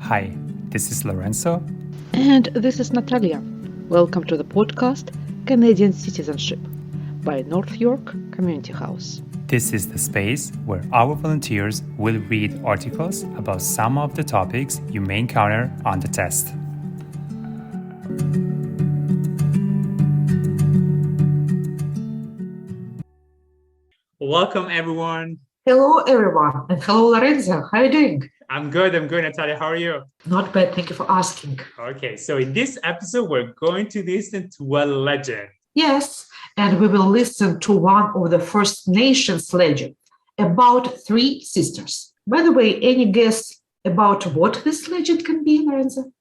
Hi, this is Lorenzo. And this is Natalia. Welcome to the podcast Canadian Citizenship by North York Community House. This is the space where our volunteers will read articles about some of the topics you may encounter on the test. Welcome, everyone. Hello, everyone, and hello, Lorenzo. How are you doing? I'm good, Natalia. How are you? Not bad, thank you for asking. Okay, so in this episode, we're going to listen to a legend. Yes, and we will listen to one of the First Nations legend about three sisters. By the way, any guess about what this legend can be, Lorenzo?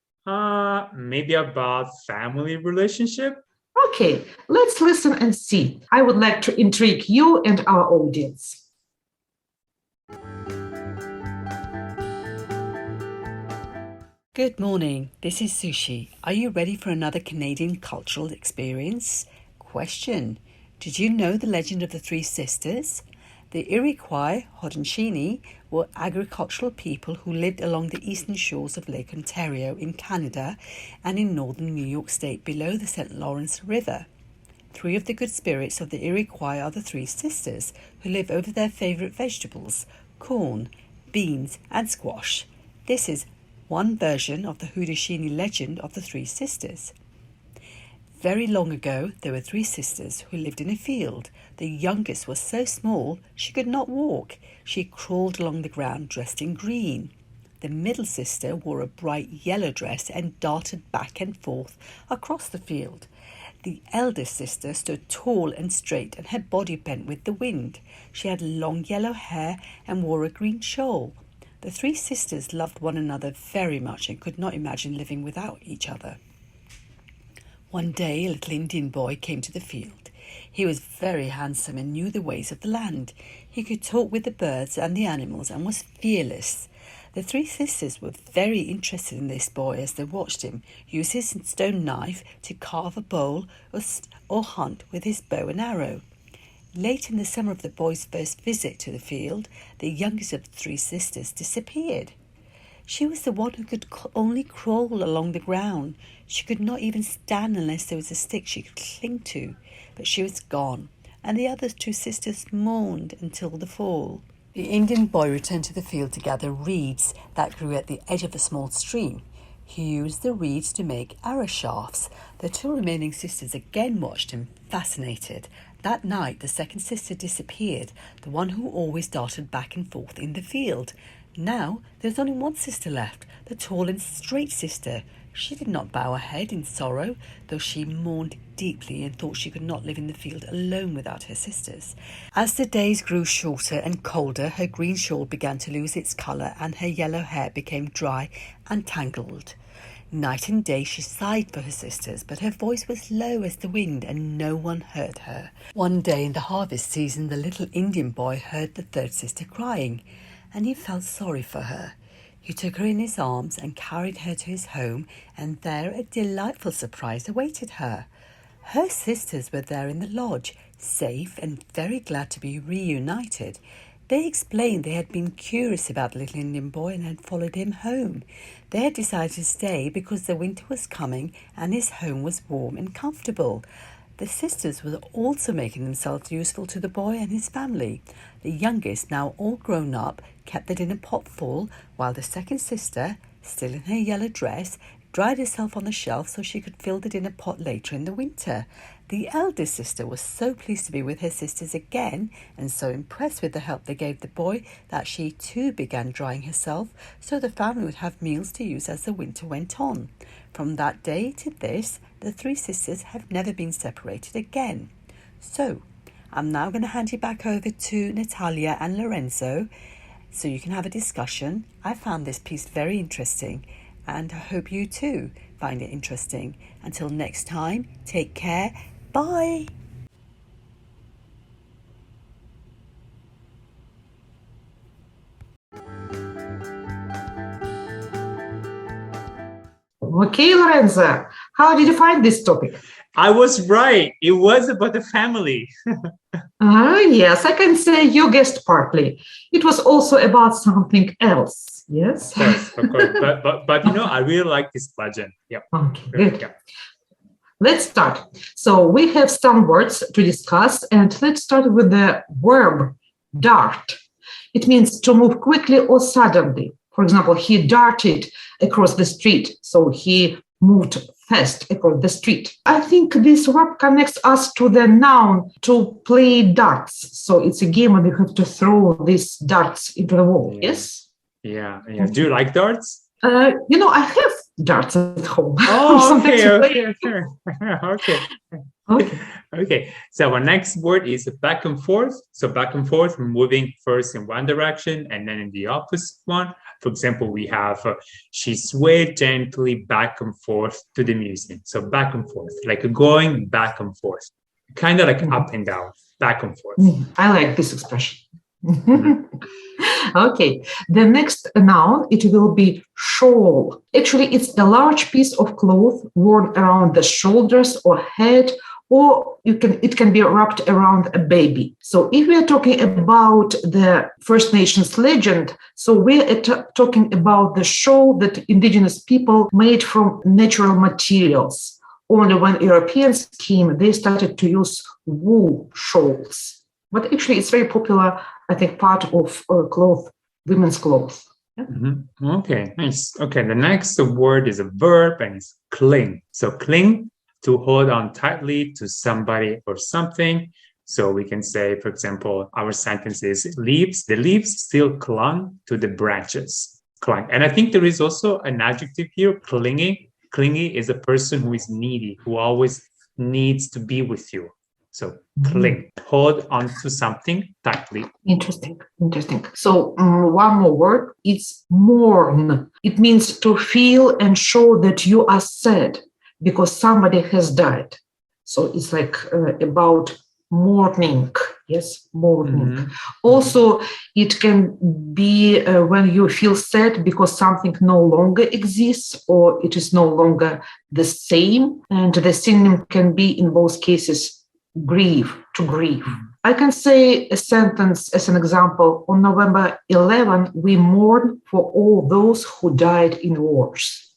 Maybe about family relationship? Okay, let's listen and see. I would like to intrigue you and our audience. Good morning, this is Sushy. Are you ready for another Canadian cultural experience? Question: did you know the legend of the three sisters? The Iroquois Haudenosaunee were agricultural people who lived along the eastern shores of Lake Ontario in Canada and in northern New York State below the St. Lawrence River. Three of the good spirits of the Iroquois are the three sisters who live over their favourite vegetables, corn, beans and squash. This is one version of the Haudenosaunee legend of the three sisters. Very long ago, there were three sisters who lived in a field. The youngest was so small she could not walk. She crawled along the ground dressed in green. The middle sister wore a bright yellow dress and darted back and forth across the field. The eldest sister stood tall and straight and her body bent with the wind. She had long yellow hair and wore a green shawl. The three sisters loved one another very much and could not imagine living without each other. One day, a little Indian boy came to the field. He was very handsome and knew the ways of the land. He could talk with the birds and the animals and was fearless. The three sisters were very interested in this boy as they watched him use his stone knife to carve a bowl or hunt with his bow and arrow. Late in the summer of the boy's first visit to the field, the youngest of the three sisters disappeared. She was the one who could only crawl along the ground. She could not even stand unless there was a stick she could cling to. But she was gone, and the other two sisters mourned until the fall. The Indian boy returned to the field to gather reeds that grew at the edge of a small stream. He used the reeds to make arrow shafts. The two remaining sisters again watched him, fascinated. That night, the second sister disappeared, the one who always darted back and forth in the field. Now, there was only one sister left, the tall and straight sister. She did not bow her head in sorrow, though she mourned deeply and thought she could not live in the field alone without her sisters. As the days grew shorter and colder, her green shawl began to lose its colour and her yellow hair became dry and tangled. Night and day she sighed for her sisters, but her voice was low as the wind and no one heard her. One day in the harvest season, the little Indian boy heard the third sister crying, and he felt sorry for her. He took her in his arms and carried her to his home, and there a delightful surprise awaited her. Her sisters were there in the lodge, safe and very glad to be reunited. They explained they had been curious about the little Indian boy and had followed him home. They had decided to stay because the winter was coming and his home was warm and comfortable. The sisters were also making themselves useful to the boy and his family. The youngest, now all grown up, kept the dinner pot full, while the second sister, still in her yellow dress, dried herself on the shelf so she could fill the dinner pot later in the winter. The eldest sister was so pleased to be with her sisters again and so impressed with the help they gave the boy that she too began drying herself so the family would have meals to use as the winter went on. From that day to this, the three sisters have never been separated again. So, I'm now going to hand you back over to Natalia and Lorenzo so you can have a discussion. I found this piece very interesting and I hope you too find it interesting. Until next time, take care. Bye. Okay, Lorenzo, how did you find this topic? I was right. It was about the family. Yes, I can say you guessed partly. It was also about something else. Yes. Of course. But I really like this legend. Yeah. Okay, good. Yeah. Let's start. So we have some words to discuss, and let's start with the verb dart. It means to move quickly or suddenly. For example, he darted across the street, so he moved fast across the street. I think this verb connects us to the noun to play darts. So it's a game and you have to throw these darts into the wall. Yeah. Yes? Yeah. Do you like darts? I have darts at home. Oh, Sometimes okay. Okay. Okay. So our next word is back and forth. So back and forth, moving first in one direction and then in the opposite one. For example, we have she swayed gently back and forth to the music. So back and forth, like going back and forth, kind of like up and down, back and forth. I like this expression. Okay, the next noun, it will be shawl. Actually, it's a large piece of cloth worn around the shoulders or head, or it can be wrapped around a baby. So if we are talking about the First Nations legend, so we are talking about the shawl that indigenous people made from natural materials. Only when Europeans came, they started to use wool shawls. But actually, it's very popular, I think, part of cloth, women's clothes. Yeah? Okay, nice. Okay, the next word is a verb and it's cling. So cling, to hold on tightly to somebody or something. So we can say, for example, our sentence is leaves. The leaves still clung to the branches. Clung. And I think there is also an adjective here, clingy. Clingy is a person who is needy, who always needs to be with you. So cling, hold on to something tightly. Interesting. So one more word, it's mourn. It means to feel and show that you are sad because somebody has died. So it's like about mourning. Yes, mourning. Also, it can be when you feel sad because something no longer exists or it is no longer the same. And the synonym can be in both cases grieve, to grieve. I can say a sentence as an example. On November 11, we mourn for all those who died in wars.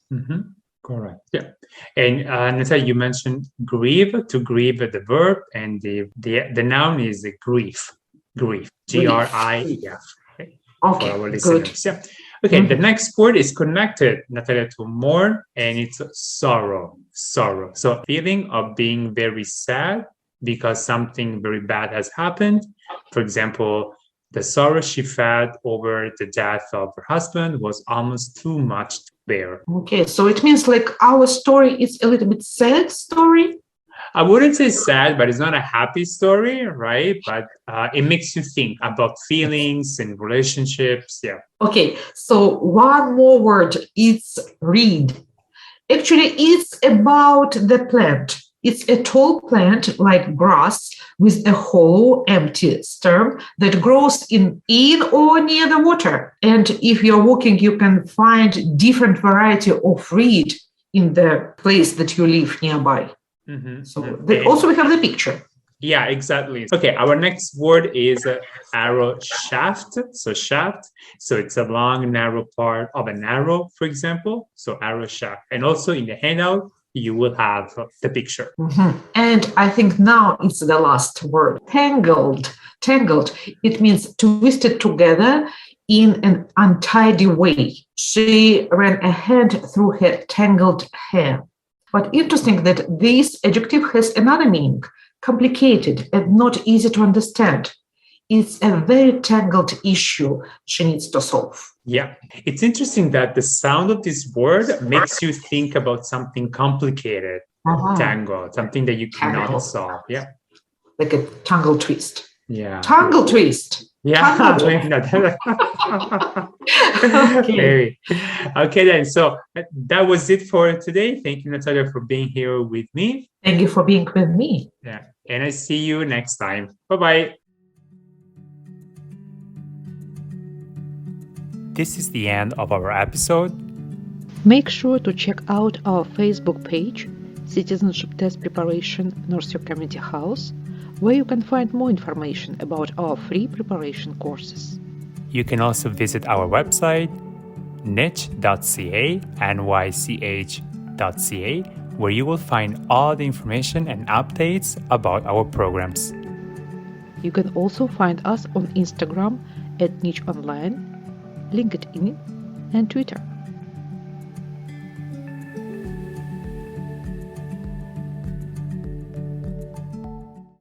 Correct. Yeah. And Natalia, you mentioned grieve, to grieve the verb, and the noun is grief. Grief. G-R-I-E-F. Okay. Okay, for our listeners. Good. Yeah. Okay, the next word is connected, Natalia, to mourn, and it's sorrow. Sorrow. So feeling of being very sad because something very bad has happened. For example, the sorrow she felt over the death of her husband was almost too much to bear. Okay, so it means like our story is a little bit sad story? I wouldn't say sad, but it's not a happy story, right? But it makes you think about feelings and relationships. Yeah. Okay, so one more word, it's reed. Actually, it's about the plant. It's a tall plant like grass with a hollow, empty stem that grows in or near the water. And if you're walking, you can find different variety of reed in the place that you live nearby. Also we have the picture. Yeah, exactly. Okay, our next word is arrow shaft. So shaft. So it's a long, narrow part of an arrow, for example. So arrow shaft. And also in the handout, you will have the picture. And I think now it's the last word, tangled. Tangled, it means twisted together in an untidy way. She ran a hand through her tangled hair. But interesting that this adjective has another meaning, complicated and not easy to understand. It's a very tangled issue she needs to solve. Yeah, it's interesting that the sound of this word makes you think about something complicated, tangled, something that you cannot solve. Yeah. Like a tangle twist. Yeah. Tangle twist. Yeah. Okay. Okay, then. So that was it for today. Thank you, Natalia, for being here with me. Thank you for being with me. Yeah. And I see you next time. Bye-bye. This is the end of our episode. Make sure to check out our Facebook page, Citizenship Test Preparation North York Community House, where you can find more information about our free preparation courses. You can also visit our website, nych.ca, nych.ca, where you will find all the information and updates about our programs. You can also find us on Instagram at NYCH Online, LinkedIn, and Twitter.